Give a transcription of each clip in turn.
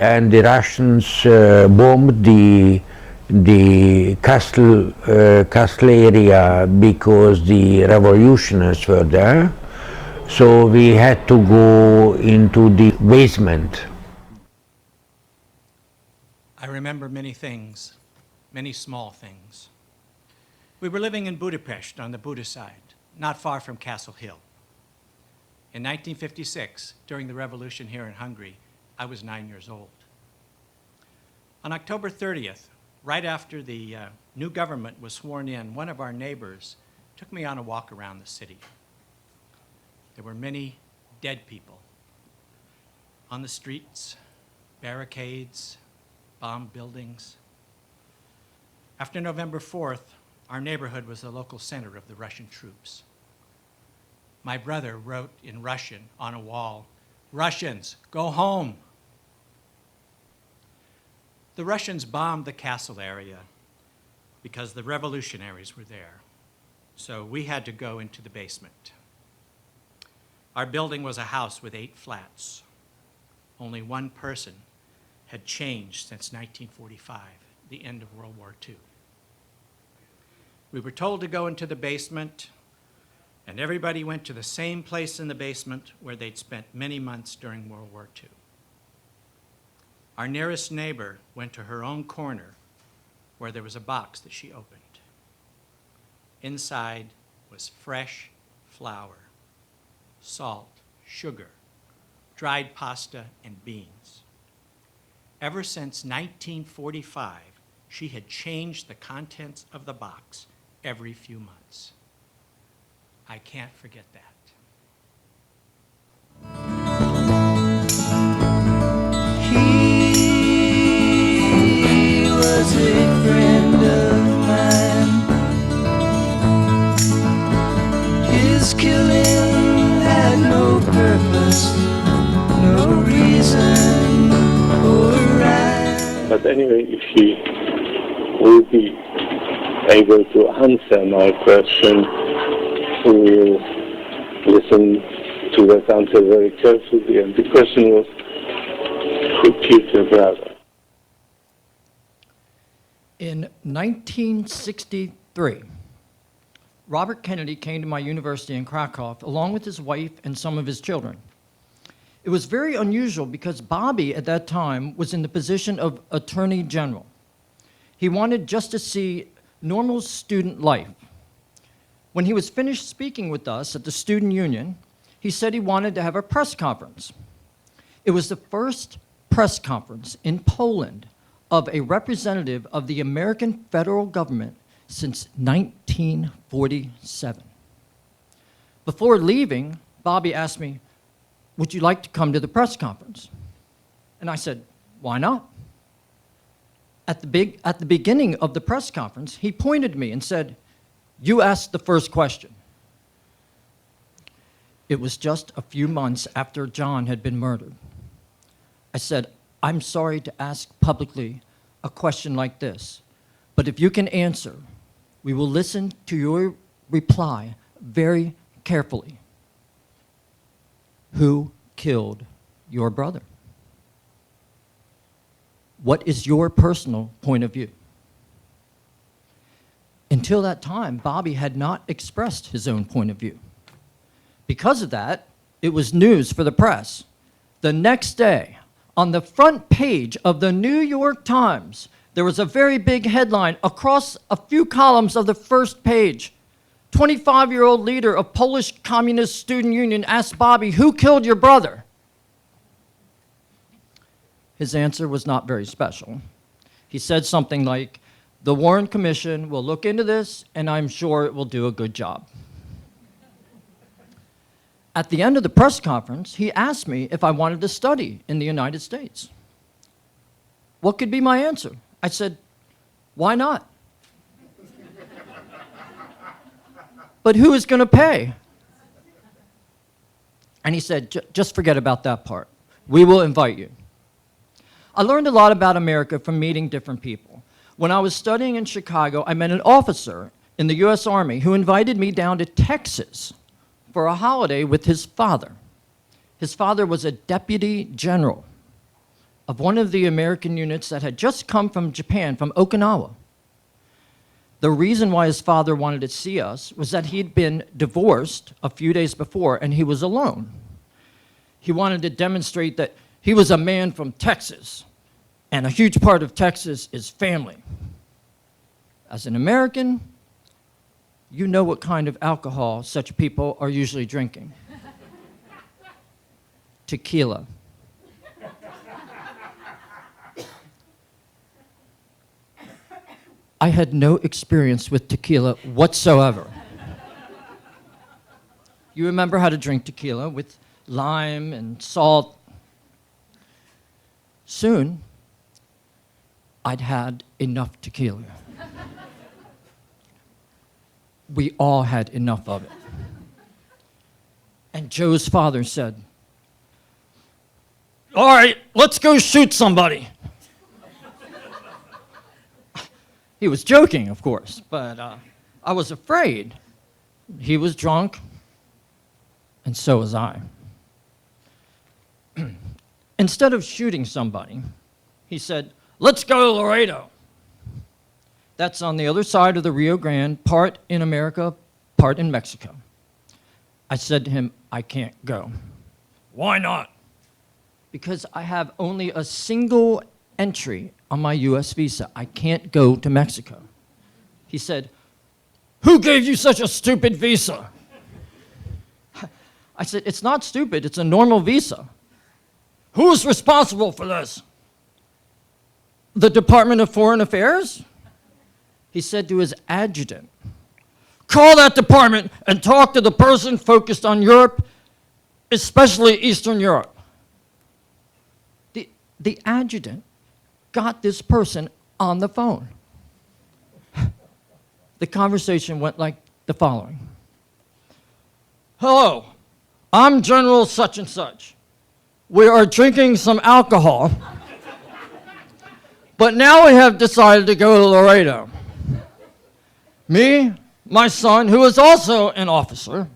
And the Russians bombed the castle area because the revolutionists were there. So we had to go into the basement. I remember many things, many small things. We were living in Budapest on the Buda side, not far from Castle Hill. In 1956, during the revolution here in Hungary, I was 9 years old. On October 30th, right after the new government was sworn in, one of our neighbors took me on a walk around the city. There were many dead people on the streets, barricades, bombed buildings. After November 4th, our neighborhood was the local center of the Russian troops. My brother wrote in Russian on a wall, "Russians, go home." The Russians bombed the castle area because the revolutionaries were there. So we had to go into the basement. Our building was a house with 8 flats. Only one person had changed since 1945, the end of World War II. We were told to go into the basement, and everybody went to the same place in the basement where they'd spent many months during World War II. Our nearest neighbor went to her own corner where there was a box that she opened. Inside was fresh flour, salt, sugar, dried pasta, and beans. Ever since 1945, she had changed the contents of the box every few months. I can't forget that. Was a friend of mine. His killing had no purpose, no reason or rhyme. But anyway, if he will be able to answer my question, we will listen to that answer very carefully. And the question was, who killed your brother? In 1963, Robert Kennedy came to my university in Krakow along with his wife and some of his children. It was very unusual because Bobby at that time was in the position of Attorney General. He wanted just to see normal student life. When he was finished speaking with us at the Student Union, he said he wanted to have a press conference. It was the first press conference in Poland of a representative of the American federal government since 1947. Before leaving, Bobby asked me, "Would you like to come to the press conference?" And I said, "Why not?" At the beginning of the press conference, he pointed to me and said, "You asked the first question." It was just a few months after John had been murdered. I said, "I'm sorry to ask publicly a question like this, but if you can answer, we will listen to your reply very carefully. Who killed your brother? What is your personal point of view?" Until that time, Bobby had not expressed his own point of view. Because of that, it was news for the press. The next day, on the front page of the New York Times, there was a very big headline across a few columns of the first page. 25-year-old leader of Polish Communist Student Union asked Bobby, "Who killed your brother?" His answer was not very special. He said something like, "The Warren Commission will look into this, and I'm sure it will do a good job." At the end of the press conference, he asked me if I wanted to study in the United States. What could be my answer? I said, "Why not?" But who is going to pay? And he said, just forget about that part. We will invite you. I learned a lot about America from meeting different people. When I was studying in Chicago, I met an officer in the U.S. Army who invited me down to Texas for a holiday with his father. His father was a deputy general of one of the American units that had just come from Japan, from Okinawa. The reason why his father wanted to see us was that he'd been divorced a few days before and he was alone. He wanted to demonstrate that he was a man from Texas, and a huge part of Texas is family. As an American, you know what kind of alcohol such people are usually drinking. Tequila. I had no experience with tequila whatsoever. You remember how to drink tequila with lime and salt. Soon, I'd had enough tequila. We all had enough of it. And Joe's father said, "All right, let's go shoot somebody." He was joking, of course, but I was afraid. He was drunk, and so was I. Instead of shooting somebody, he said, "Let's go to Laredo." That's on the other side of the Rio Grande, part in America, part in Mexico. I said to him, "I can't go." "Why not?" "Because I have only a single entry on my U.S. visa. I can't go to Mexico." He said, "Who gave you such a stupid visa?" I said, "It's not stupid, it's a normal visa." "Who's responsible for this?" "The Department of Foreign Affairs?" He said to his adjutant, "Call that department and talk to the person focused on Europe, especially Eastern Europe." The adjutant got this person on the phone. The conversation went like the following. "Hello, I'm General such and such. We are drinking some alcohol, but now we have decided to go to Laredo. Me, my son, who is also an officer,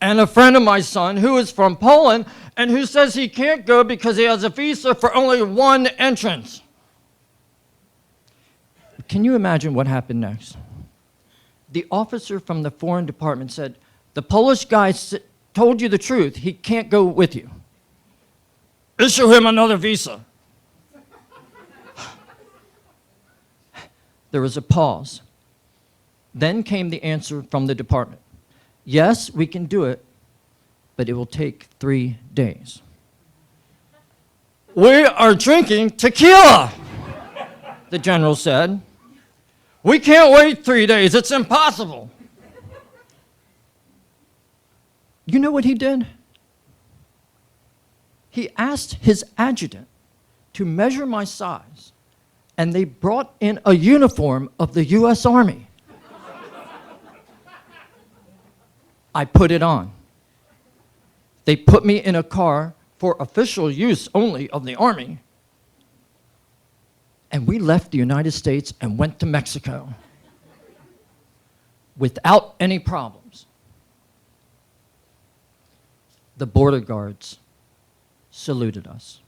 and a friend of my son who is from Poland and who says he can't go because he has a visa for only one entrance." Can you imagine what happened next? The officer from the foreign department said, "The Polish guy told you the truth. He can't go with you. Issue him another visa." There was a pause. Then came the answer from the department. "Yes, we can do it, but it will take 3 days." "We are drinking tequila," the general said. "We can't wait 3 days. It's impossible." You know what he did? He asked his adjutant to measure my size, and they brought in a uniform of the U.S. Army. I put it on. They put me in a car for official use only of the Army, and we left the United States and went to Mexico without any problems. The border guards saluted us.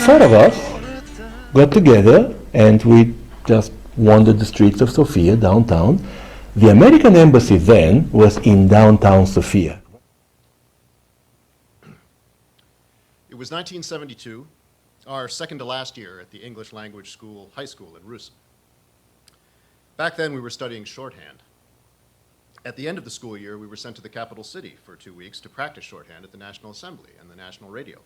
Four of us got together and we just wandered the streets of Sofia, downtown. The American embassy then was in downtown Sofia. It was 1972, our second to last year at the English Language School High School in Rusa. Back then we were studying shorthand. At the end of the school year, we were sent to the capital city for 2 weeks to practice shorthand at the National Assembly and the National Radio.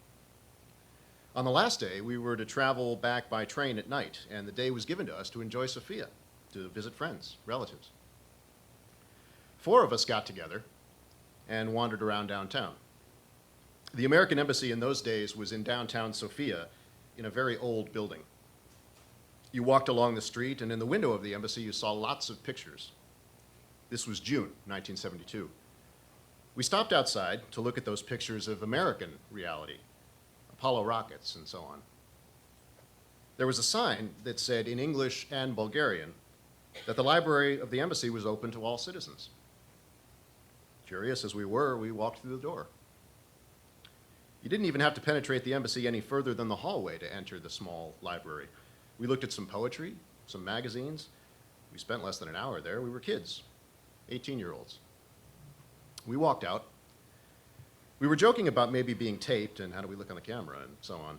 On the last day, we were to travel back by train at night, and the day was given to us to enjoy Sofia, to visit friends, relatives. 4 of us got together and wandered around downtown. The American Embassy in those days was in downtown Sofia in a very old building. You walked along the street, and in the window of the embassy, you saw lots of pictures. This was June 1972. We stopped outside to look at those pictures of American reality, Apollo rockets and so on. There was a sign that said in English and Bulgarian that the library of the embassy was open to all citizens. Curious as we were, we walked through the door. You didn't even have to penetrate the embassy any further than the hallway to enter the small library. We looked at some poetry, some magazines. We spent less than an hour there. We were kids, 18-year-olds. We walked out. We were joking about maybe being taped and how do we look on the camera and so on.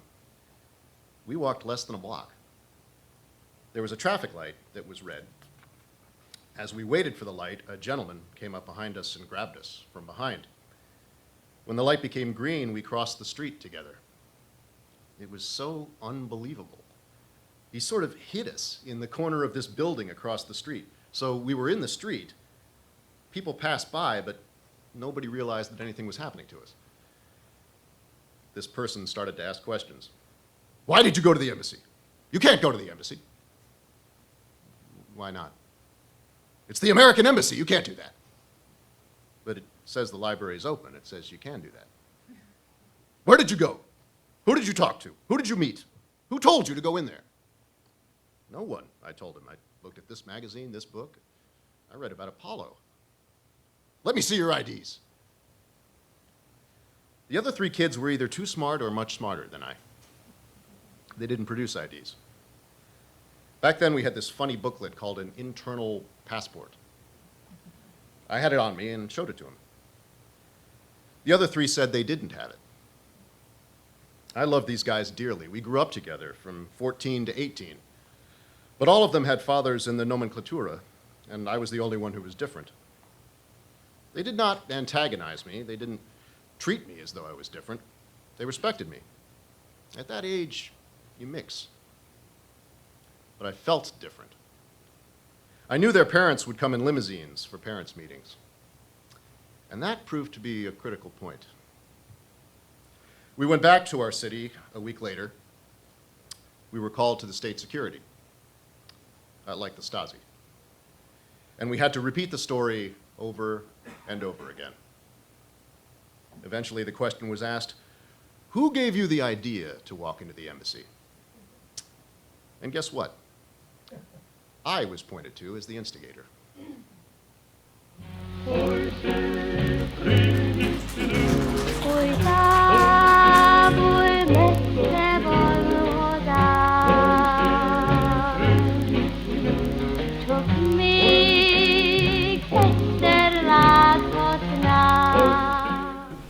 We walked less than a block. There was a traffic light that was red. As we waited for the light, a gentleman came up behind us and grabbed us from behind. When the light became green, we crossed the street together. It was so unbelievable. He sort of hid us in the corner of this building across the street. So we were in the street. People passed by, but nobody realized that anything was happening to us. This person started to ask questions. Why did you go to the embassy? You can't go to the embassy. Why not? It's the American Embassy. You can't do that. But it says the library is open. It says you can do that. Where did you go? Who did you talk to? Who did you meet? Who told you to go in there? No one, I told him. I looked at this magazine, this book. I read about Apollo. Let me see your IDs. The other 3 kids were either too smart or much smarter than I. They didn't produce IDs. Back then, we had this funny booklet called an internal passport. I had it on me and showed it to them. The other 3 said they didn't have it. I love these guys dearly. We grew up together from 14 to 18. But all of them had fathers in the nomenclatura, and I was the only one who was different. They did not antagonize me. They didn't treat me as though I was different. They respected me. At that age, you mix. But I felt different. I knew their parents would come in limousines for parents' meetings. And that proved to be a critical point. We went back to our city a week later. We were called to the state security, like the Stasi. And we had to repeat the story over and over again. Eventually, the question was asked, who gave you the idea to walk into the embassy? And guess what? I was pointed to as the instigator.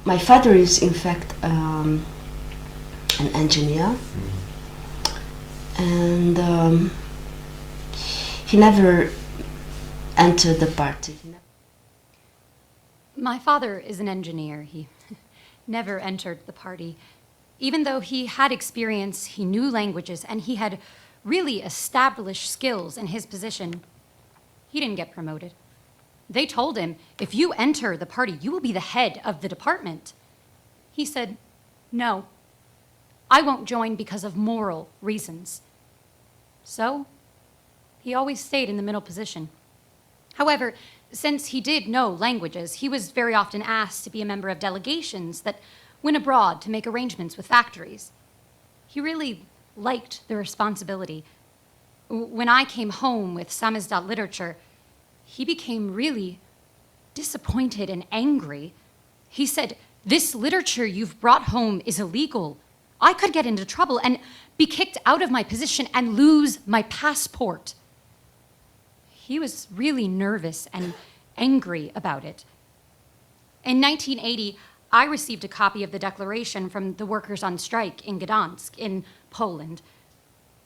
My father is, in fact, an engineer, and he never entered the party. My father is an engineer. He never entered the party. Even though he had experience, he knew languages, and he had really established skills in his position, he didn't get promoted. They told him, if you enter the party, you will be the head of the department. He said, no, I won't join because of moral reasons. So, he always stayed in the middle position. However, since he did know languages, he was very often asked to be a member of delegations that went abroad to make arrangements with factories. He really liked the responsibility. When I came home with Samizdat literature, he became really disappointed and angry. He said, this literature you've brought home is illegal. I could get into trouble and be kicked out of my position and lose my passport. He was really nervous and angry about it. In 1980, I received a copy of the declaration from the workers on strike in Gdansk, in Poland.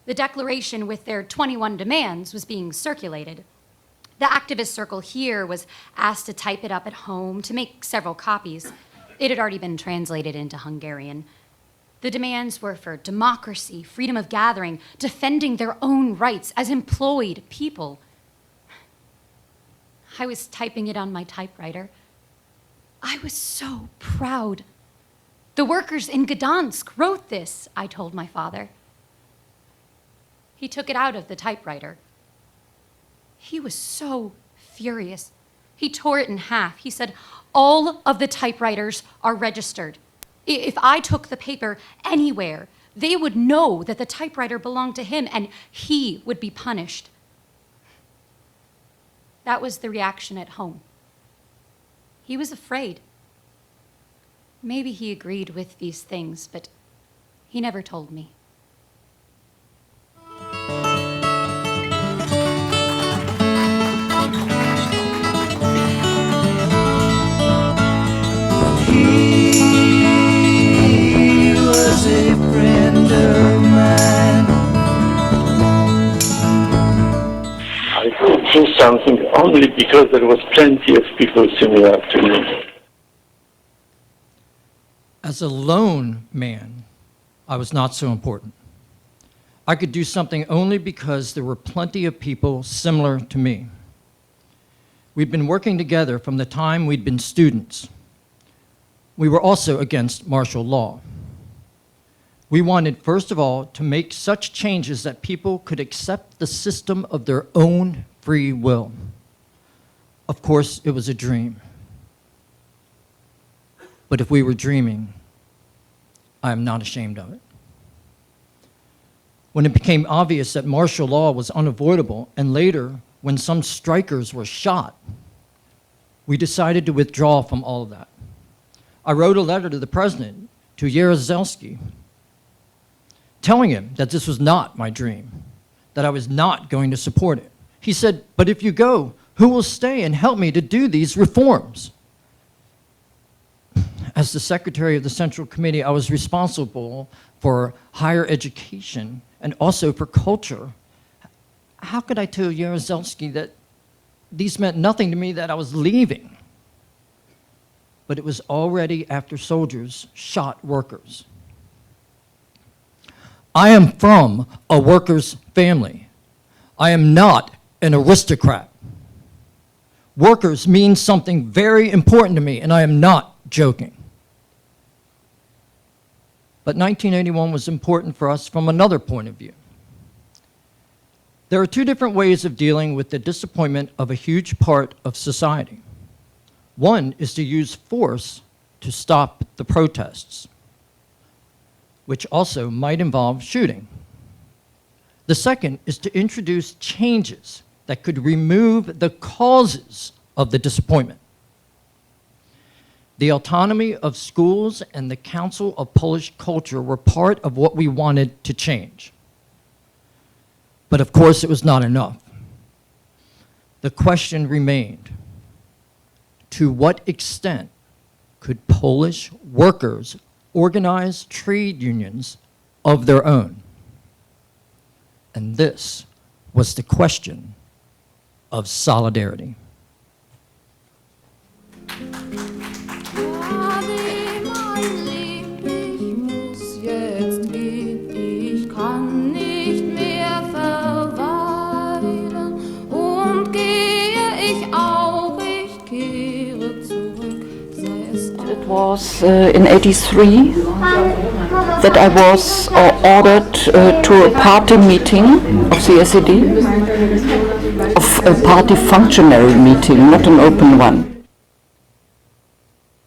The declaration with their 21 demands was being circulated. The activist circle here was asked to type it up at home to make several copies. It had already been translated into Hungarian. The demands were for democracy, freedom of gathering, defending their own rights as employed people. I was typing it on my typewriter. I was so proud. The workers in Gdansk wrote this, I told my father. He took it out of the typewriter. He was so furious. He tore it in half. He said, all of the typewriters are registered. If I took the paper anywhere, they would know that the typewriter belonged to him and he would be punished. That was the reaction at home. He was afraid. Maybe he agreed with these things, but he never told me. He was a friend of mine. I could do something only because there was plenty of people similar to me. As a lone man, I was not so important. I could do something only because there were plenty of people similar to me. We'd been working together from the time we'd been students. We were also against martial law. We wanted, first of all, to make such changes that people could accept the system of their own free will. Of course, it was a dream. But if we were dreaming, I am not ashamed of it. When it became obvious that martial law was unavoidable, and later, when some strikers were shot, we decided to withdraw from all of that. I wrote a letter to the president, to Jaruzelski, telling him that this was not my dream, that I was not going to support it. He said, but if you go, who will stay and help me to do these reforms? As the secretary of the Central Committee, I was responsible for higher education and also for culture. How could I tell Jaruzelski that these meant nothing to me, that I was leaving? But it was already after soldiers shot workers. I am from a worker's family. I am not an aristocrat. Workers mean something very important to me, and I am not joking. But 1981 was important for us from another point of view. There are two different ways of dealing with the disappointment of a huge part of society. One is to use force to stop the protests, which also might involve shooting. The second is to introduce changes that could remove the causes of the disappointment. The autonomy of schools and the Council of Polish Culture were part of what we wanted to change. But of course, it was not enough. The question remained, to what extent could Polish workers organize trade unions of their own? And this was the question of solidarity. It was in '83 that I was ordered to a party meeting of the SED, of a party functionary meeting, not an open one.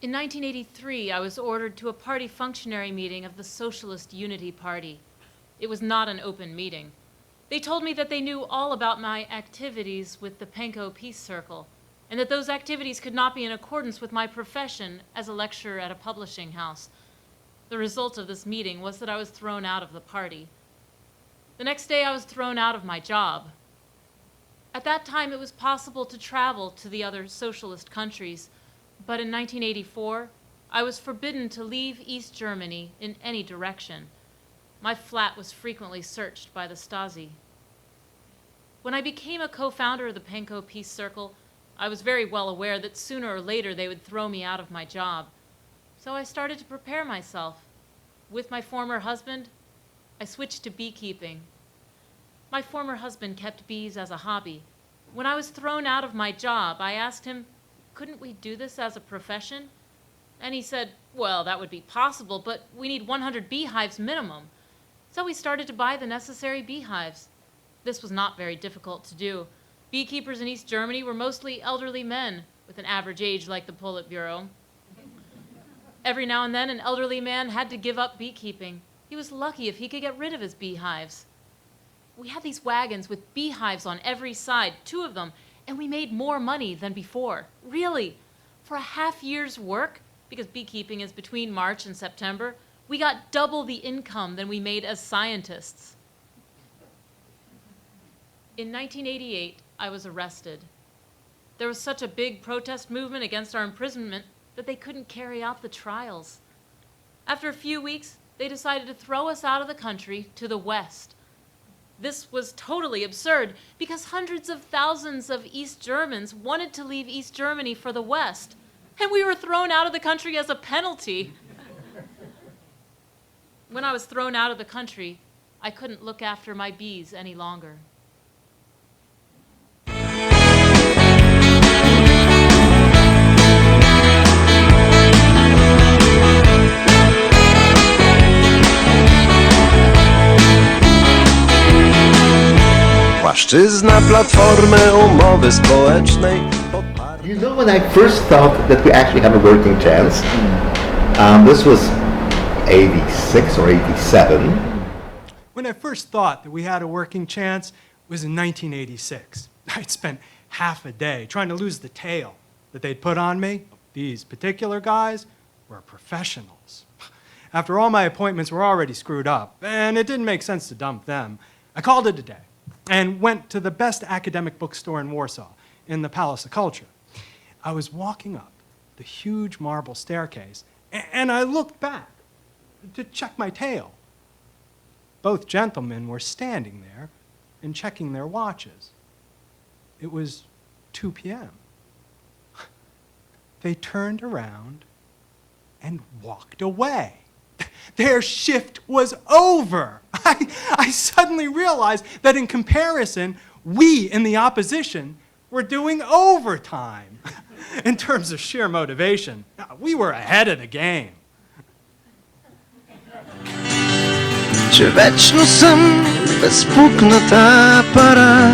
In 1983, I was ordered to a party functionary meeting of the Socialist Unity Party. It was not an open meeting. They told me that they knew all about my activities with the Penko Peace Circle, and that those activities could not be in accordance with my profession as a lecturer at a publishing house. The result of this meeting was that I was thrown out of the party. The next day, I was thrown out of my job. At that time, it was possible to travel to the other socialist countries, but in 1984, I was forbidden to leave East Germany in any direction. My flat was frequently searched by the Stasi. When I became a co-founder of the Penko Peace Circle, I was very well aware that sooner or later they would throw me out of my job. So I started to prepare myself. With my former husband, I switched to beekeeping. My former husband kept bees as a hobby. When I was thrown out of my job, I asked him, couldn't we do this as a profession? And he said, well, that would be possible, but we need 100 beehives minimum. So we started to buy the necessary beehives. This was not very difficult to do. Beekeepers in East Germany were mostly elderly men with an average age like the Politburo. Every now and then, an elderly man had to give up beekeeping. He was lucky if he could get rid of his beehives. We had these wagons with beehives on every side, 2 of them, and we made more money than before. Really, for a half year's work, because beekeeping is between March and September, we got double the income than we made as scientists. In 1988, I was arrested. There was such a big protest movement against our imprisonment that they couldn't carry out the trials. After a few weeks, they decided to throw us out of the country to the West. This was totally absurd because hundreds of thousands of East Germans wanted to leave East Germany for the West, and we were thrown out of the country as a penalty. When I was thrown out of the country, I couldn't look after my bees any longer. Płaszczyzna Platformy Umowy Społecznej. You know, when I first thought that we actually have a working chance, this was 86 or 87. When I first thought that we had a working chance was in 1986. I'd spent half a day trying to lose the tail that they'd put on me. These particular guys were professionals. After all my appointments were already screwed up, and it didn't make sense to dump them, I called it a day and went to the best academic bookstore in Warsaw, in the Palace of Culture. I was walking up the huge marble staircase, and I looked back to check my tail. Both gentlemen were standing there and checking their watches. It was 2 p.m. They turned around and walked away. Their shift was over. I suddenly realized that in comparison, we in the opposition were doing overtime. In terms of sheer motivation, we were ahead of the game. Czy вечно съм безпукната пара?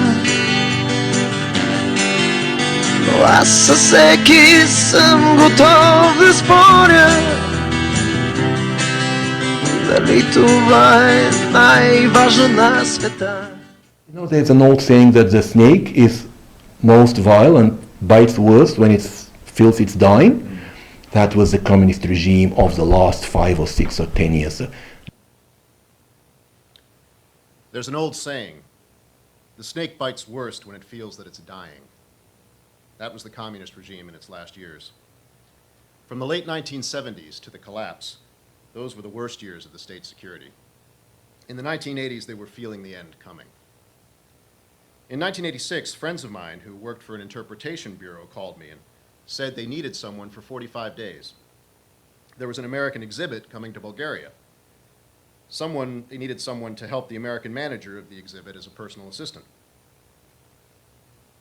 Но аз със всеки съм готов да споря. Дали това е най-важно на света? You know, there's an old saying that the snake is most vile and bites worst when it feels it's dying. That was the communist regime of the last 5 or 6 or 10 years. There's an old saying, the snake bites worst when it feels that it's dying. That was the communist regime in its last years. From the late 1970s to the collapse, those were the worst years of the state's security. In the 1980s, they were feeling the end coming. In 1986, friends of mine who worked for an interpretation bureau called me and said they needed someone for 45 days. There was an American exhibit coming to Bulgaria. They needed someone to help the American manager of the exhibit as a personal assistant.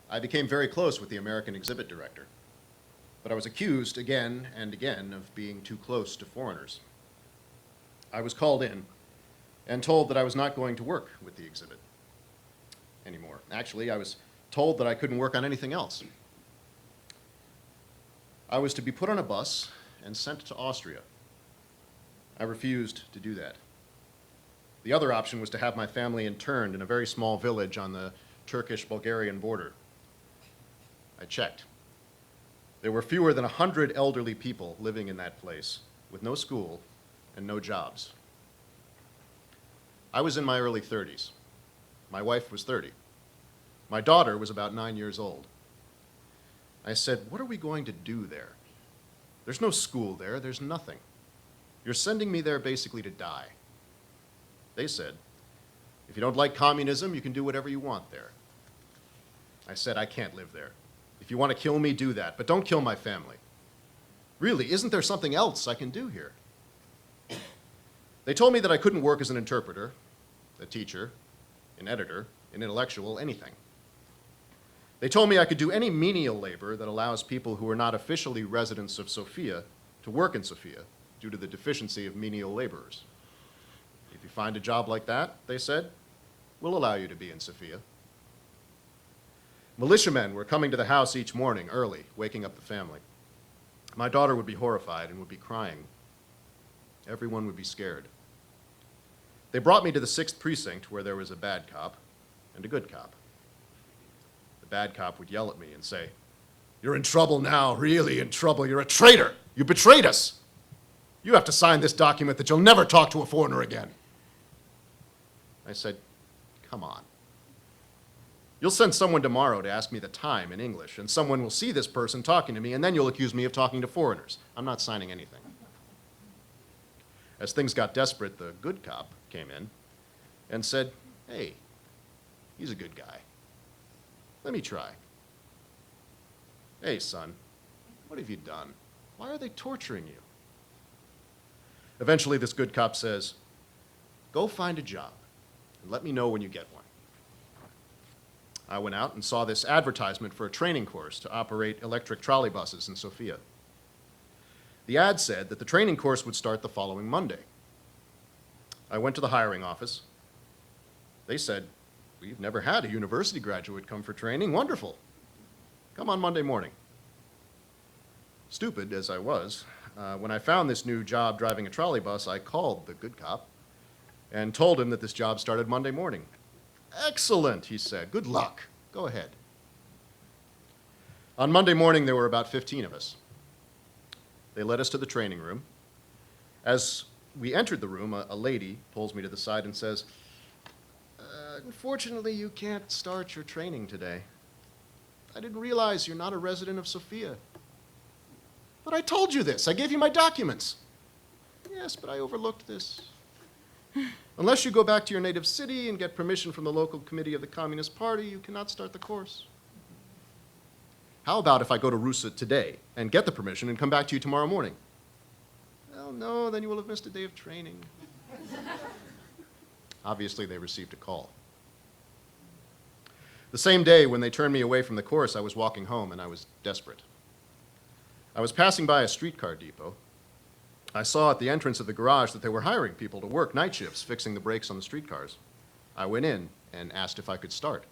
I became very close with the American exhibit director, but I was accused again and again of being too close to foreigners. I was called in and told that I was not going to work with the exhibit anymore. Actually, I was told that I couldn't work on anything else. I was to be put on a bus and sent to Austria. I refused to do that. The other option was to have my family interned in a very small village on the Turkish-Bulgarian border. I checked. There were fewer than 100 elderly people living in that place with no school and no jobs. I was in my early 30s. My wife was 30. My daughter was about 9 years old. I said, what are we going to do there? There's no school there, there's nothing. You're sending me there basically to die. They said, if you don't like communism, you can do whatever you want there. I said, I can't live there. If you want to kill me, do that, but don't kill my family. Really, isn't there something else I can do here? They told me that I couldn't work as an interpreter, a teacher, an editor, an intellectual, anything. They told me I could do any menial labor that allows people who are not officially residents of Sofia to work in Sofia due to the deficiency of menial laborers. If you find a job like that, they said, we'll allow you to be in Sofia. Militiamen were coming to the house each morning early, waking up the family. My daughter would be horrified and would be crying. Everyone would be scared. They brought me to the 6th precinct where there was a bad cop and a good cop. The bad cop would yell at me and say, "You're in trouble now, really in trouble. You're a traitor. You betrayed us. You have to sign this document that you'll never talk to a foreigner again." I said, "Come on. You'll send someone tomorrow to ask me the time in English, and someone will see this person talking to me, and then you'll accuse me of talking to foreigners. I'm not signing anything." As things got desperate, the good cop came in and said, "Hey, he's a good guy. Let me try. Hey, son, what have you done? Why are they torturing you?" Eventually, this good cop says, "Go find a job and let me know when you get one." I went out and saw this advertisement for a training course to operate electric trolley buses in Sofia. The ad said that the training course would start the following Monday. I went to the hiring office. They said, "We've never had a university graduate come for training. Wonderful. Come on Monday morning." Stupid as I was, when I found this new job driving a trolley bus, I called the good cop and told him that this job started Monday morning. "Excellent," he said. "Good luck. Go ahead." On Monday morning, there were about 15 of us. They led us to the training room. As we entered the room, a lady pulls me to the side and says, "Unfortunately, you can't start your training today. I didn't realize you're not a resident of Sofia." "But I told you this. I gave you my documents." "Yes, but I overlooked this. Unless you go back to your native city and get permission from the local committee of the Communist Party, you cannot start the course." "How about if I go to Rusa today and get the permission and come back to you tomorrow morning?" "Well, no, then you will have missed a day of training." Obviously, they received a call. The same day, when they turned me away from the course, I was walking home and I was desperate. I was passing by a streetcar depot. I saw at the entrance of the garage that they were hiring people to work night shifts fixing the brakes on the streetcars. I went in and asked if I could start.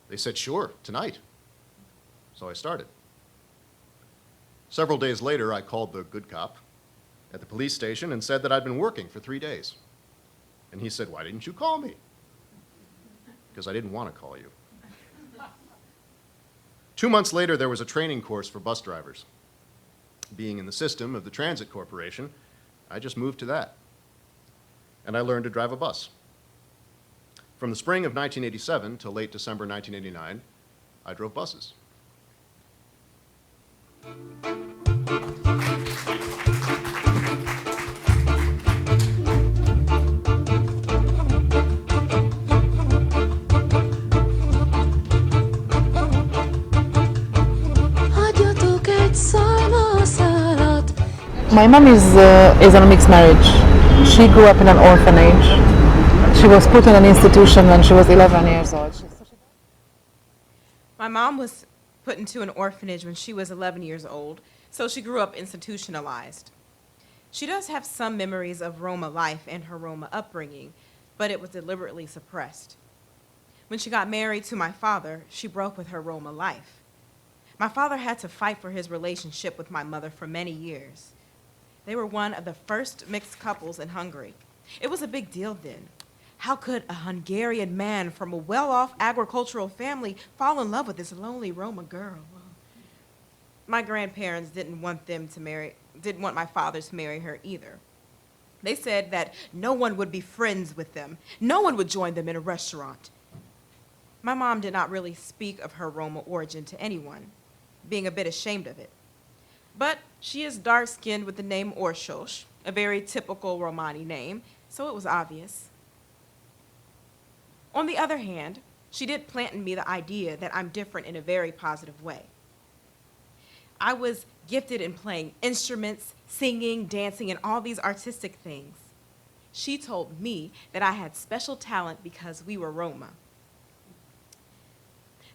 They said, "Sure, tonight." So I started. Several days later, I called the good cop at the police station and said that I'd been working for 3 days. And he said, "Why didn't you call me?" Because I didn't want to call you. 2 months later, there was a training course for bus drivers. Being in the system of the Transit Corporation, I just moved to that. And I learned to drive a bus. From the spring of 1987 till late December 1989, I drove buses. My mom is on a mixed marriage. She grew up in an orphanage. She was put in an institution when she was 11 years old. My mom was put into an orphanage when she was 11 years old, so she grew up institutionalized. She does have some memories of Roma life and her Roma upbringing, but it was deliberately suppressed. When she got married to my father, she broke with her Roma life. My father had to fight for his relationship with my mother for many years. They were one of the first mixed couples in Hungary. It was a big deal then. How could a Hungarian man from a well-off agricultural family fall in love with this lonely Roma girl? My grandparents didn't want my father to marry her either. They said that no one would be friends with them. No one would join them in a restaurant. My mom did not really speak of her Roma origin to anyone, being a bit ashamed of it. But she is dark-skinned with the name Orsos, a very typical Romani name, so it was obvious. On the other hand, she did plant in me the idea that I'm different in a very positive way. I was gifted in playing instruments, singing, dancing, and all these artistic things. She told me that I had special talent because we were Roma.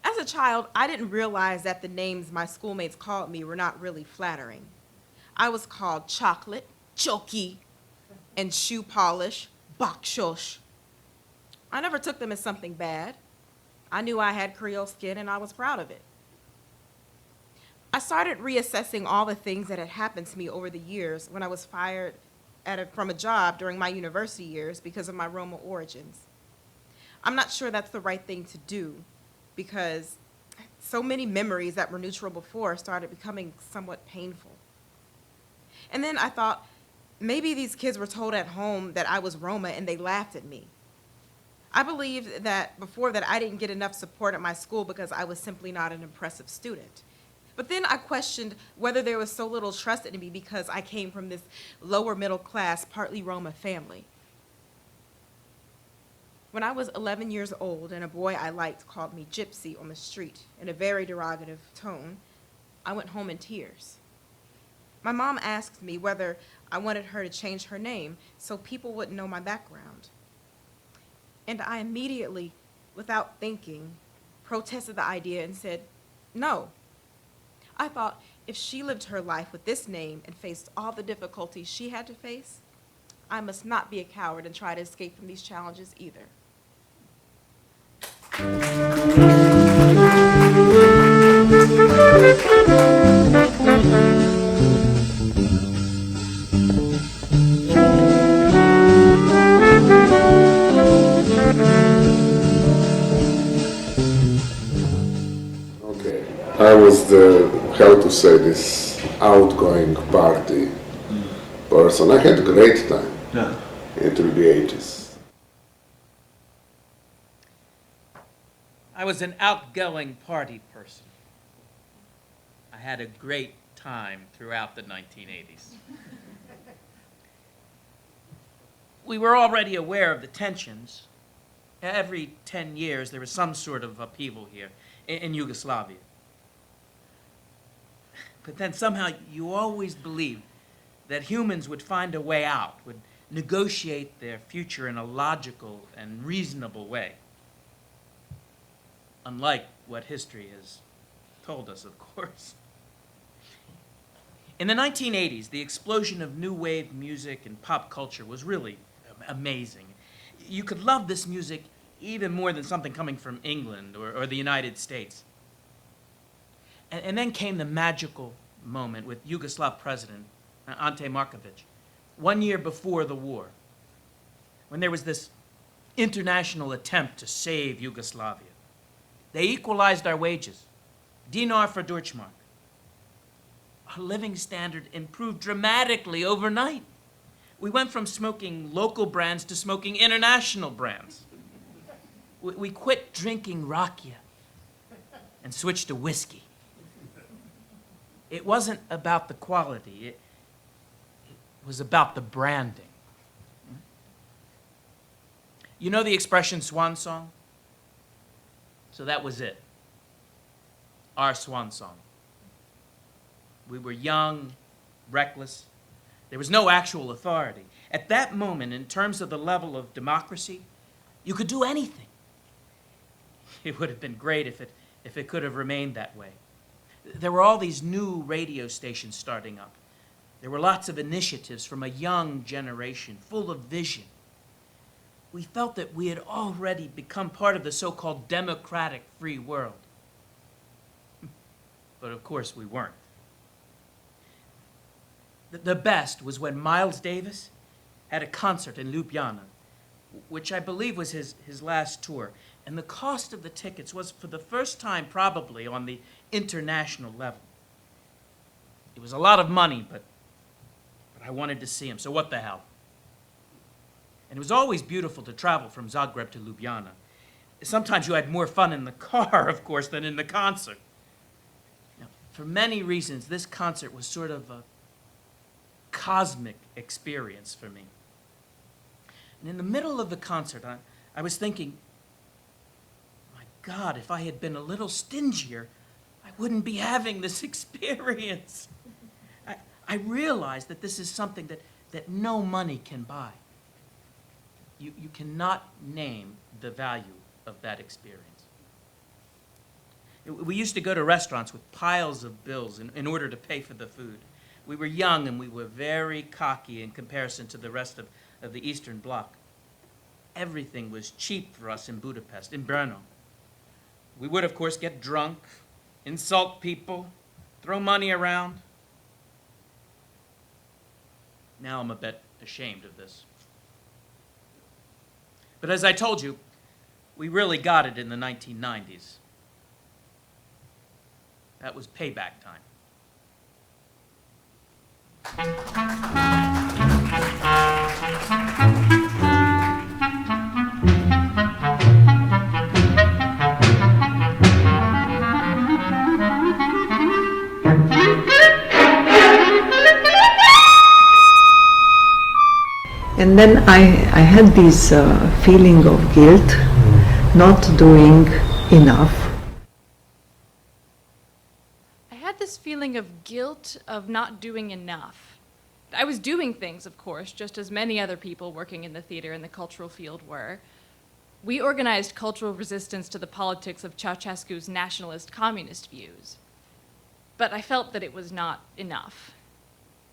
As a a child, I didn't realize that the names my schoolmates called me were not really flattering. I was called chocolate, choki, and shoe polish, bakshosh. I never took them as something bad. I knew I had Creole skin and I was proud of it. I started reassessing all the things that had happened to me over the years when I was fired from a job during my university years because of my Roma origins. I'm not sure that's the right thing to do because so many memories that were neutral before started becoming somewhat painful. And then I thought, maybe these kids were told at home that I was Roma and they laughed at me. I believed that before that I didn't get enough support at my school because I was simply not an impressive student. But then I questioned whether there was so little trust in me because I came from this lower middle class, partly Roma family. When I was 11 years old and a boy I liked called me gypsy on the street in a very derogative tone, I went home in tears. My mom asked me whether I wanted her to change her name so people wouldn't know my background. And I immediately, without thinking, protested the idea and said, no. I thought if she lived her life with this name and faced all the difficulties she had to face, I must not be a coward and try to escape from these challenges either. Okay, I was how to say this, outgoing party person. I had a great time into the 80s. I was an outgoing party person. I had a great time throughout the 1980s. We were already aware of the tensions. Every 10 years there was some sort of upheaval here in Yugoslavia. But then somehow you always believed that humans would find a way out, would negotiate their future in a logical and reasonable way. Unlike what history has told us, of course. In the 1980s, the explosion of new wave music and pop culture was really amazing. You could love this music even more than something coming from England or the United States. And then came the magical moment with Yugoslav President Ante Markovic, 1 year before the war, when there was this international attempt to save Yugoslavia. They equalized our wages, dinar for Deutschmark. Our living standard improved dramatically overnight. We went from smoking local brands to smoking international brands. We quit drinking rakia and switched to whiskey. It wasn't about the quality, it was about the branding. You know the expression swan song? So that was it. Our swan song. We were young, reckless. There was no actual authority. At that moment, in terms of the level of democracy, you could do anything. It would have been great if it could have remained that way. There were all these new radio stations starting up. There were lots of initiatives from a young generation, full of vision. We felt that we had already become part of the so-called democratic free world. But of course we weren't. The best was when Miles Davis had a concert in Ljubljana, which I believe was his last tour. And the cost of the tickets was, for the first time probably, on the international level. It was a lot of money, but I wanted to see him, so what the hell? And it was always beautiful to travel from Zagreb to Ljubljana. Sometimes you had more fun in the car, of course, than in the concert. Now, for many reasons, this concert was sort of a cosmic experience for me. And in the middle of the concert, I was thinking, my God, if I had been a little stingier, I wouldn't be having this experience. I realized that this is something that no money can buy. You cannot name the value of that experience. We used to go to restaurants with piles of bills in order to pay for the food. We were young and we were very cocky in comparison to the rest of the Eastern Bloc. Everything was cheap for us in Budapest, in Brno. We would, of course, get drunk, insult people, throw money around. Now I'm a bit ashamed of this. But as I told you, we really got it in the 1990s. That was payback time. And then I had this feeling of guilt, not doing enough. I had this feeling of guilt of not doing enough. I was doing things, of course, just as many other people working in the theater and the cultural field were. We organized cultural resistance to the politics of Ceausescu's nationalist communist views. But I felt that it was not enough.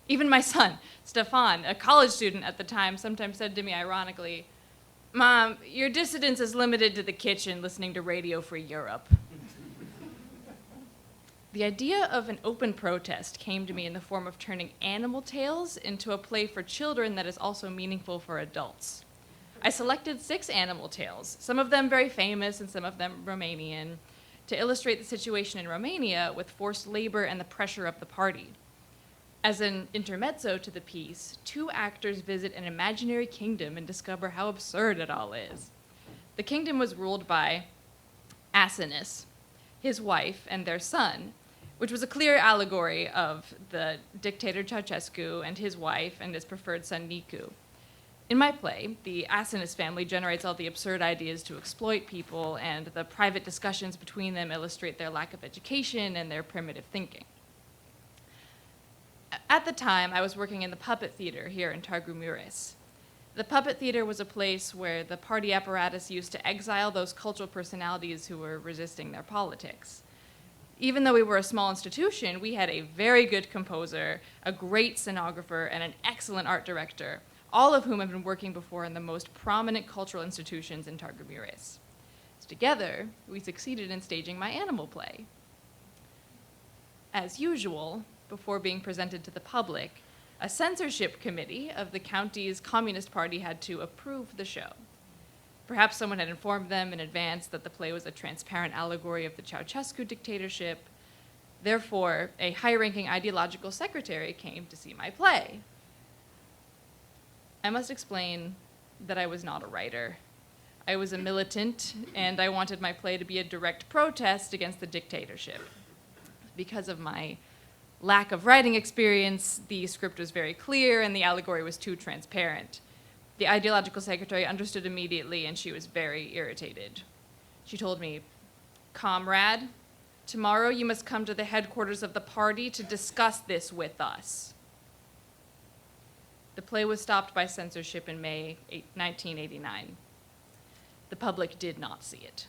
Even my son, Stefan, a college student at the time, sometimes said to me ironically, "Mom, your dissidence is limited to the kitchen listening to Radio Free Europe." The idea of an open protest came to me in the form of turning Animal Tales into a play for children that is also meaningful for adults. I selected 6 animal tales, some of them very famous and some of them Romanian, to illustrate the situation in Romania with forced labor and the pressure of the party. As an intermezzo to the piece, 2 actors visit an imaginary kingdom and discover how absurd it all is. The kingdom was ruled by Asinus, his wife, and their son, which was a clear allegory of the dictator Ceausescu and his wife and his preferred son Nicu. In my play, the Asinus family generates all the absurd ideas to exploit people, and the private discussions between them illustrate their lack of education and their primitive thinking. At the time, I was working in the puppet theater here in Târgu Mureș. The puppet theater was a place where the party apparatus used to exile those cultural personalities who were resisting their politics. Even though we were a small institution, we had a very good composer, a great scenographer, and an excellent art director, all of whom have been working before in the most prominent cultural institutions in Târgu Mureș. Together, we succeeded in staging my animal play. As usual, before being presented to the public, a censorship committee of the county's Communist Party had to approve the show. Perhaps someone had informed them in advance that the play was a transparent allegory of the Ceausescu dictatorship. Therefore, a high-ranking ideological secretary came to see my play. I must explain that I was not a writer. I was a militant, and I wanted my play to be a direct protest against the dictatorship. Because of my lack of writing experience, the script was very clear and the allegory was too transparent. The ideological secretary understood immediately and she was very irritated. She told me, "Comrade, tomorrow you must come to the headquarters of the party to discuss this with us." The play was stopped by censorship in May 1989. The public did not see it.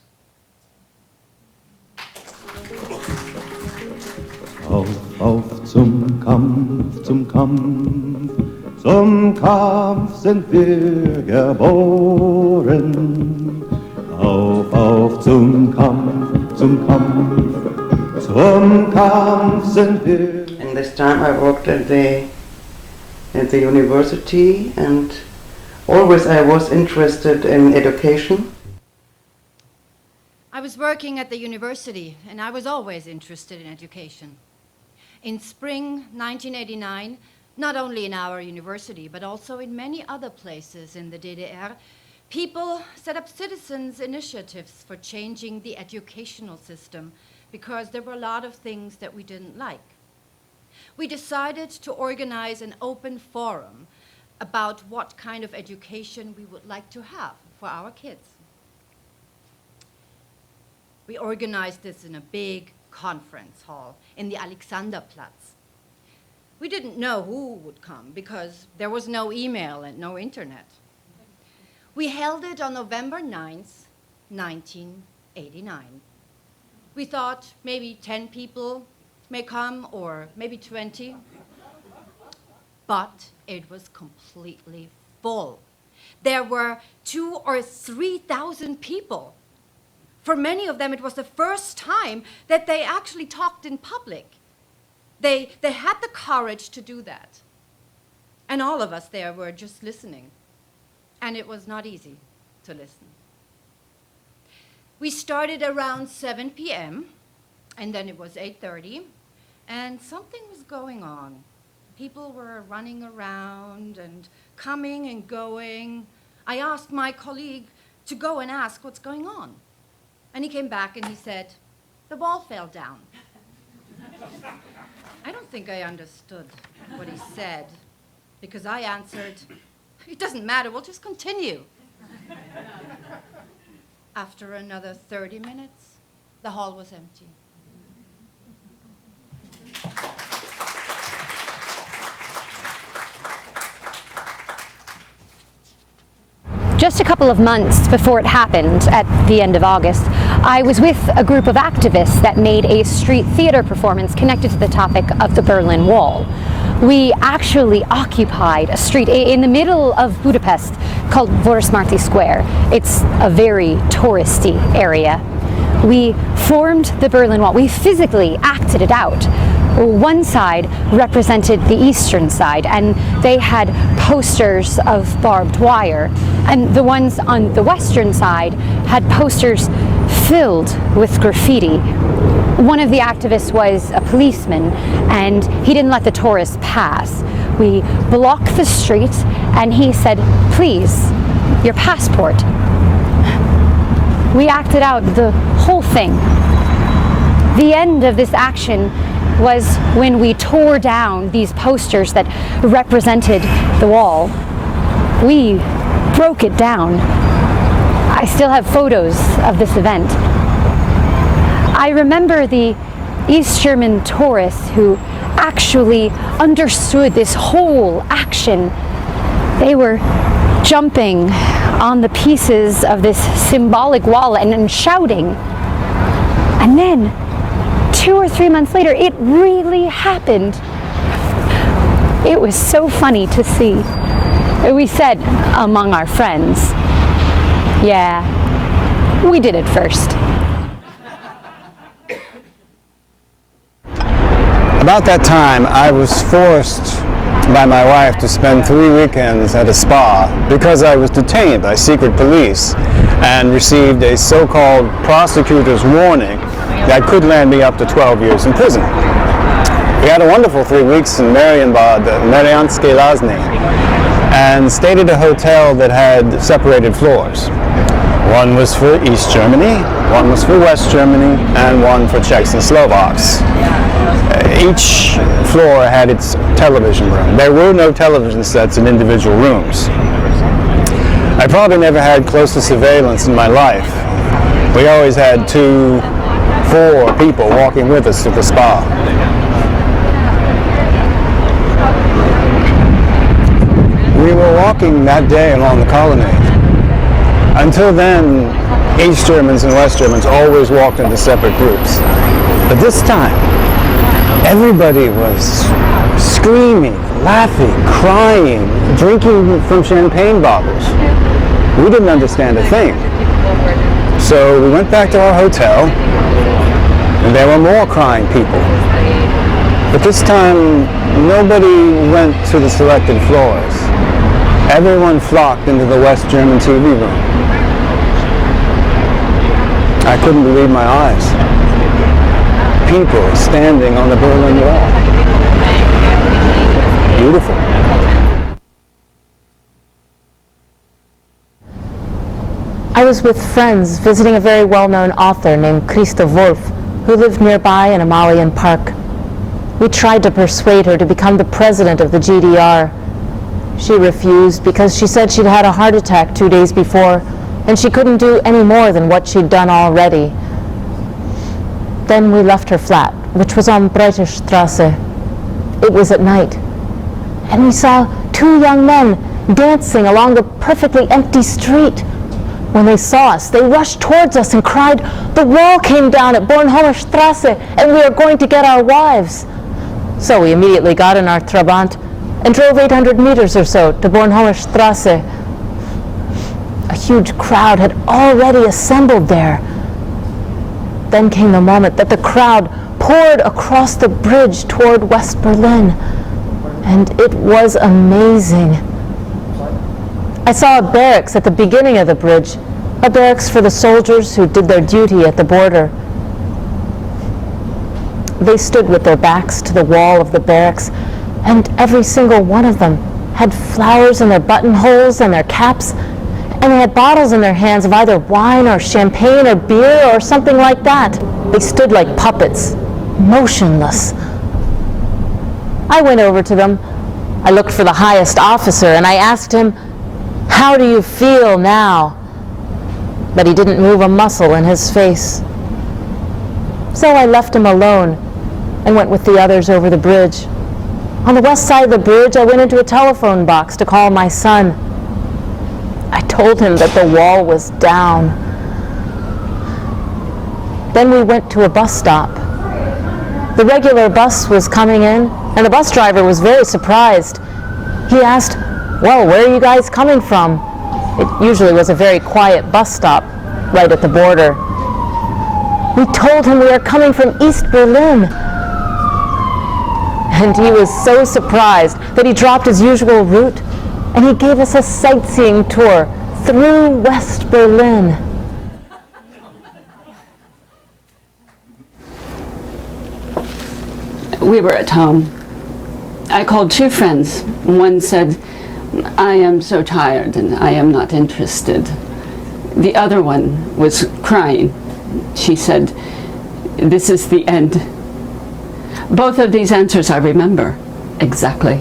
Auf, auf zum Kampf, zum Kampf, zum Kampf sind wir geboren. Auf, auf zum Kampf, zum Kampf, zum Kampf sind wir. In this time I worked at the university, and always I was interested in education. I was working at the university, and I was always interested in education. In spring 1989, not only in our university, but also in many other places in the DDR, people set up citizens' initiatives for changing the educational system because there were a lot of things that we didn't like. We decided to organize an open forum about what kind of education we would like to have for our kids. We organized this in a big conference hall in the Alexanderplatz. We didn't know who would come because there was no email and no internet. We held it on November 9th, 1989. We thought maybe 10 people may come, or maybe 20. But it was completely full. There were 2,000 or 3,000 people. For many of them, it was the first time that they actually talked in public. They had the courage to do that. And all of us there were just listening. And it was not easy to listen. We started around 7 p.m., and then it was 8:30, and something was going on. People were running around and coming and going. I asked my colleague to go and ask what's going on. And he came back and he said, the wall fell down. I don't think I understood what he said, because I answered, it doesn't matter, we'll just continue. After another 30 minutes, the hall was empty. Just a couple of months before it happened, at the end of August, I was with a group of activists that made a street theater performance connected to the topic of the Berlin Wall. We actually occupied a street in the middle of Budapest called Vörösmarty Square. It's a very touristy area. We formed the Berlin Wall. We physically acted it out. One side represented the eastern side, and they had posters of barbed wire. And the ones on the western side had posters filled with graffiti. One of the activists was a policeman, and he didn't let the tourists pass. We blocked the street, and he said, please, your passport. We acted out the whole thing. The end of this action was when we tore down these posters that represented the wall. We broke it down. I still have photos of this event. I remember the East German tourists who actually understood this whole action. They were jumping on the pieces of this symbolic wall and shouting. And then, 2 or 3 months later, it really happened. It was so funny to see. We said among our friends, yeah, we did it first. About that time, I was forced by my wife to spend 3 weekends at a spa because I was detained by secret police and received a so-called prosecutor's warning that could land me up to 12 years in prison. We had a wonderful 3 weeks in Marienbad, Mariánske Lázně, and stayed at a hotel that had separated floors. One was for East Germany, one was for West Germany, and one for Czechs and Slovaks. Each floor had its television room. There were no television sets in individual rooms. I probably never had closer surveillance in my life. We always had 2, 4 people walking with us to the spa. We were walking that day along the colonnade. Until then, East Germans and West Germans always walked into separate groups. But this time, everybody was screaming, laughing, crying, drinking from champagne bottles. We didn't understand a thing. So we went back to our hotel, and there were more crying people. But this time, nobody went to the selected floors. Everyone flocked into the West German TV room. I couldn't believe my eyes. People standing on the Berlin Wall. Beautiful. I was with friends visiting a very well-known author named Christa Wolf, who lived nearby in Amalian Park. We tried to persuade her to become the president of the GDR. She refused because she said she'd had a heart attack 2 days before, and she couldn't do any more than what she'd done already. Then we left her flat, which was on Breite Strasse. It was at night, and we saw 2 young men dancing along the perfectly empty street. When they saw us, they rushed towards us and cried, "The wall came down at Bornholmer Strasse, and we are going to get our wives." So we immediately got in our Trabant and drove 800 meters or so to Bornholmer Strasse. A huge crowd had already assembled there. Then came the moment that the crowd poured across the bridge toward West Berlin, and it was amazing. I saw a barracks at the beginning of the bridge, a barracks for the soldiers who did their duty at the border. They stood with their backs to the wall of the barracks, and every single one of them had flowers in their buttonholes and their caps, and they had bottles in their hands of either wine or champagne or beer or something like that. They stood like puppets, motionless. I went over to them. I looked for the highest officer and I asked him, "How do you feel now?" But he didn't move a muscle in his face. So I left him alone and went with the others over the bridge. On the west side of the bridge, I went into a telephone box to call my son. I told him that the wall was down. Then we went to a bus stop. The regular bus was coming in, and the bus driver was very surprised. He asked, "Well, where are you guys coming from?" It usually was a very quiet bus stop right at the border. We told him we are coming from East Berlin. And he was so surprised that he dropped his usual route and he gave us a sightseeing tour through West Berlin. We were at home. I called two friends. One said, "I am so tired and I am not interested." The other one was crying. She said, "This is the end." Both of these answers I remember exactly.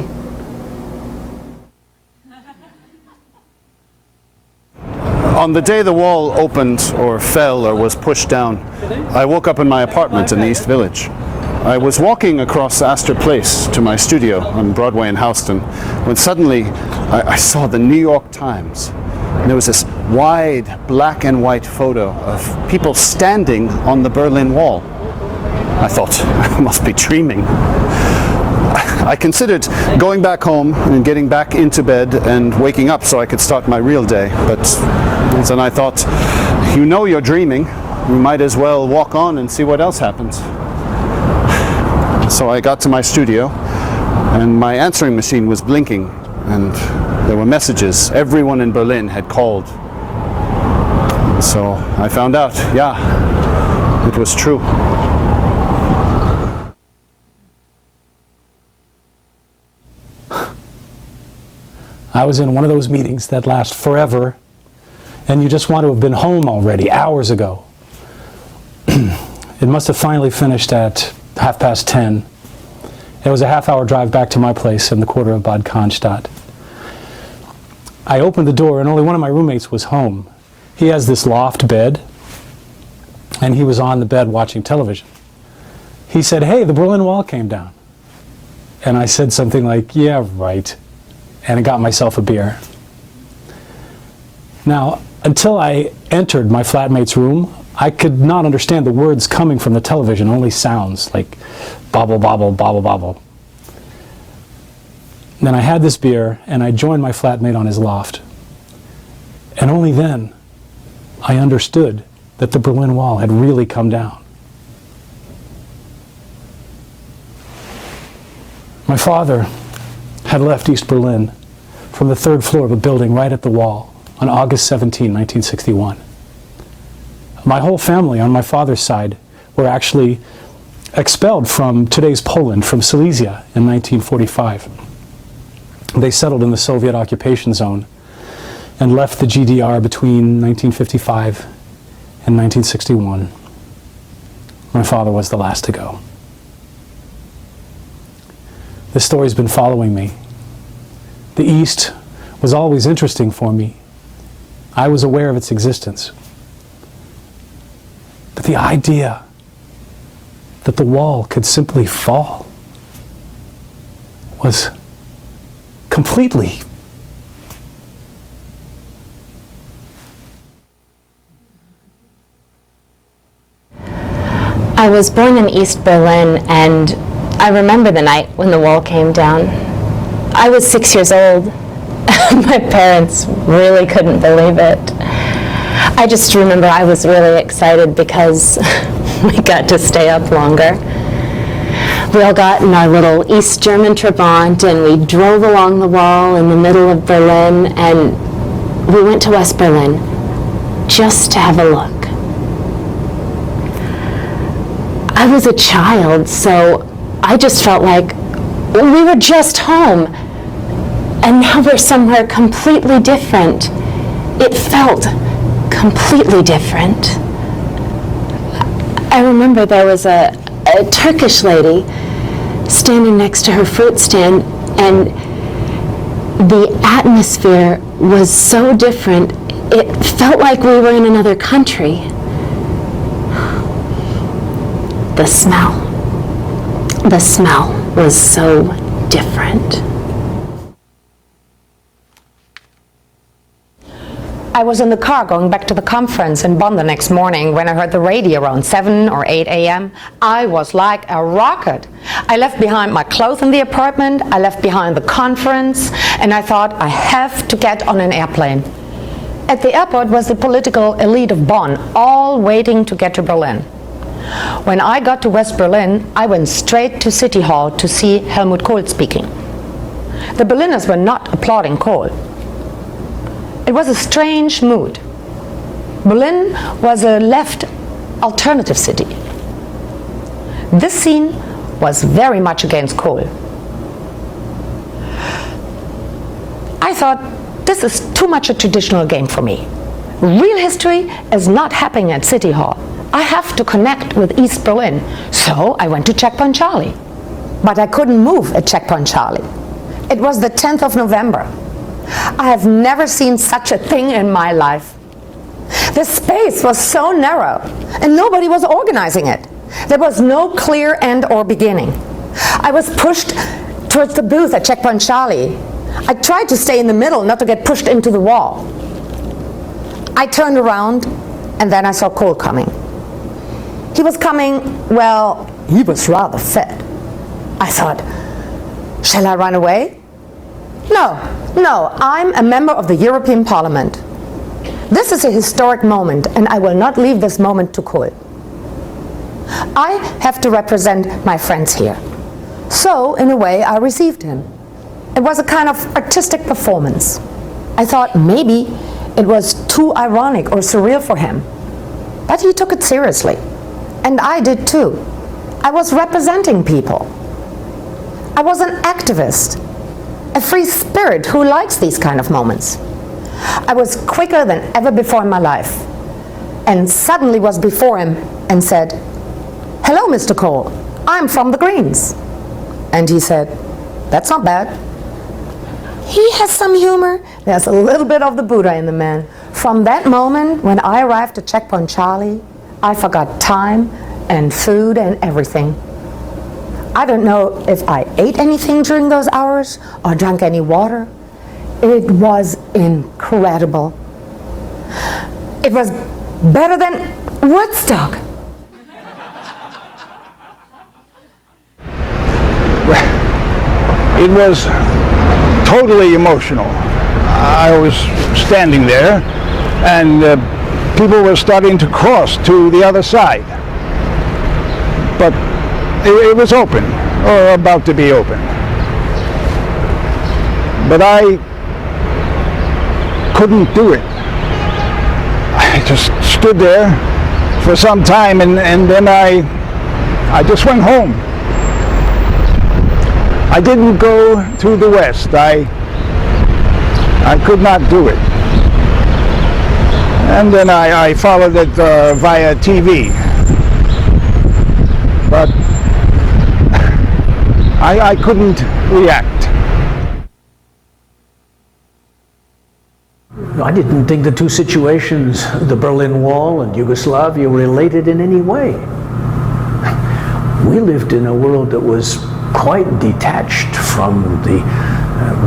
On the day the wall opened or fell or was pushed down, I woke up in my apartment in the East Village. I was walking across Astor Place to my studio on Broadway in Houston when suddenly I saw the New York Times. And there was this wide black and white photo of people standing on the Berlin Wall. I thought, I must be dreaming. I considered going back home and getting back into bed and waking up so I could start my real day. But then I thought, you know you're dreaming. You might as well walk on and see what else happens. So I got to my studio and my answering machine was blinking and there were messages. Everyone in Berlin had called. So I found out, yeah, it was true. I was in one of those meetings that last forever, and you just want to have been home already, hours ago. It must have finally finished at 10:30. It was a half-hour drive back to my place in the quarter of Bad Cannstatt. I opened the door, and only one of my roommates was home. He has this loft bed, and he was on the bed watching television. He said, "Hey, the Berlin Wall came down." And I said something like, "Yeah, right." And I got myself a beer. Now, until I entered my flatmate's room, I could not understand the words coming from the television, only sounds like bobble, bobble, bobble, bobble. Then I had this beer, and I joined my flatmate on his loft. And only then, I understood that the Berlin Wall had really come down. My father had left East Berlin from the third floor of a building right at the wall on August 17, 1961. My whole family on my father's side were actually expelled from today's Poland, from Silesia in 1945. They settled in the Soviet occupation zone and left the GDR between 1955 and 1961. My father was the last to go. This story's been following me. The East was always interesting for me. I was aware of its existence. But the idea that the wall could simply fall was completely I was born in East Berlin, and I remember the night when the wall came down. I was 6 years old. My parents really couldn't believe it. I just remember I was really excited because we got to stay up longer. We all got in our little East German Trabant, and we drove along the wall in the middle of Berlin, and we went to West Berlin just to have a look. I was a child, so I just felt like we were just home, and now we're somewhere completely different. It felt completely different. I remember there was a Turkish lady standing next to her fruit stand, and the atmosphere was so different. It felt like we were in another country. The smell was so different. I was in the car going back to the conference in Bonn the next morning when I heard the radio around 7 or 8 a.m. I was like a rocket. I left behind my clothes in the apartment, I left behind the conference, and I thought I have to get on an airplane. At the airport was the political elite of Bonn, all waiting to get to Berlin. When I got to West Berlin, I went straight to City Hall to see Helmut Kohl speaking. The Berliners were not applauding Kohl. It was a strange mood. Berlin was a left alternative city. This scene was very much against Kohl. I thought, this is too much a traditional game for me. Real history is not happening at City Hall. I have to connect with East Berlin. So I went to Checkpoint Charlie. But I couldn't move at Checkpoint Charlie. It was the 10th of November. I have never seen such a thing in my life. The space was so narrow, and nobody was organizing it. There was no clear end or beginning. I was pushed towards the booth at Checkpoint Charlie. I tried to stay in the middle, not to get pushed into the wall. I turned around, and then I saw Kohl coming. He was coming, well, he was rather fat. I thought, shall I run away? No, I'm a member of the European Parliament. This is a historic moment, and I will not leave this moment to Kohl. I have to represent my friends here. So, in a way, I received him. It was a kind of artistic performance. I thought maybe it was too ironic or surreal for him. But he took it seriously. And I did too. I was representing people. I was an activist, a free spirit who likes these kind of moments. I was quicker than ever before in my life, and suddenly was before him and said, "Hello, Mr. Kohl, I'm from the Greens." And he said, "That's not bad." He has some humor. There's a little bit of the Buddha in the man. From that moment, when I arrived at Checkpoint Charlie, I forgot time and food and everything. I don't know if I ate anything during those hours or drank any water. It was incredible. It was better than Woodstock. It was totally emotional. I was standing there, and people were starting to cross to the other side. But it was open, or about to be open. But I couldn't do it. I just stood there for some time, and then I just went home. I didn't go to the West. I could not do it. And then I followed it via TV. But I couldn't react. I didn't think the two situations, the Berlin Wall and Yugoslavia, were related in any way. We lived in a world that was quite detached from the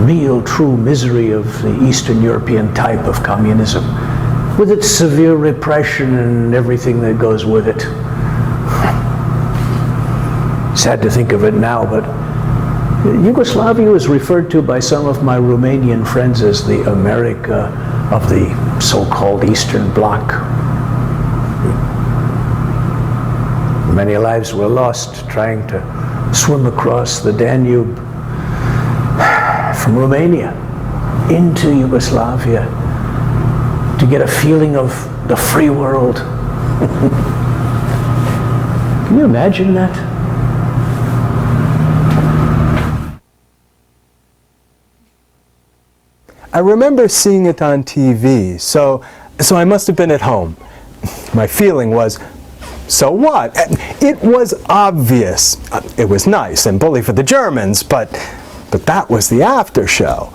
real, true misery of the Eastern European type of communism, with its severe repression and everything that goes with it. sad to think of it now, but Yugoslavia was referred to by some of my Romanian friends as the America of the so-called Eastern Bloc. Many lives were lost trying to swim across the Danube from Romania into Yugoslavia to get a feeling of the free world. Can you imagine that? I remember seeing it on TV, so I must have been at home. My feeling was, so what? It was obvious. It was nice and bully for the Germans, but that was the after show.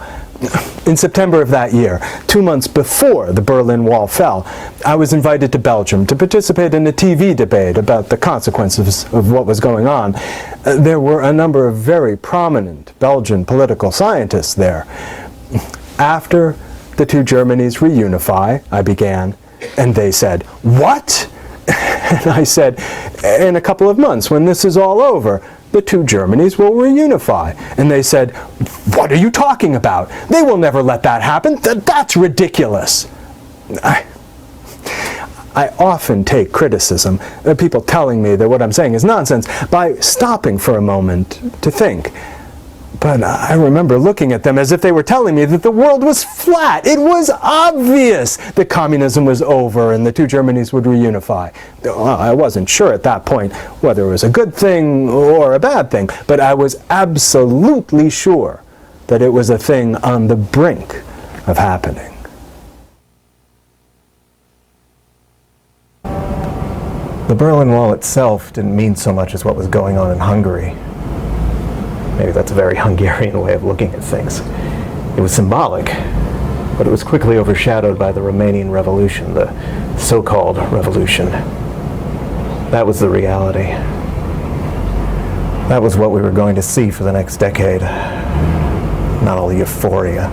In September of that year, 2 months before the Berlin Wall fell, I was invited to Belgium to participate in a TV debate about the consequences of what was going on. There were a number of very prominent Belgian political scientists there. After the two Germanys reunify, I began, and they said, "What?" And I said, "In a couple of months, when this is all over, the two Germanys will reunify." And they said, "What are you talking about? They will never let that happen. That's ridiculous." I often take criticism, people telling me that what I'm saying is nonsense, by stopping for a moment to think. But I remember looking at them as if they were telling me that the world was flat. It was obvious that communism was over and the two Germanys would reunify. I wasn't sure at that point whether it was a good thing or a bad thing, but I was absolutely sure that it was a thing on the brink of happening. The Berlin Wall itself didn't mean so much as what was going on in Hungary. Maybe that's a very Hungarian way of looking at things. It was symbolic, but it was quickly overshadowed by the Romanian Revolution, the so-called revolution. That was the reality. That was what we were going to see for the next decade. Not all the euphoria.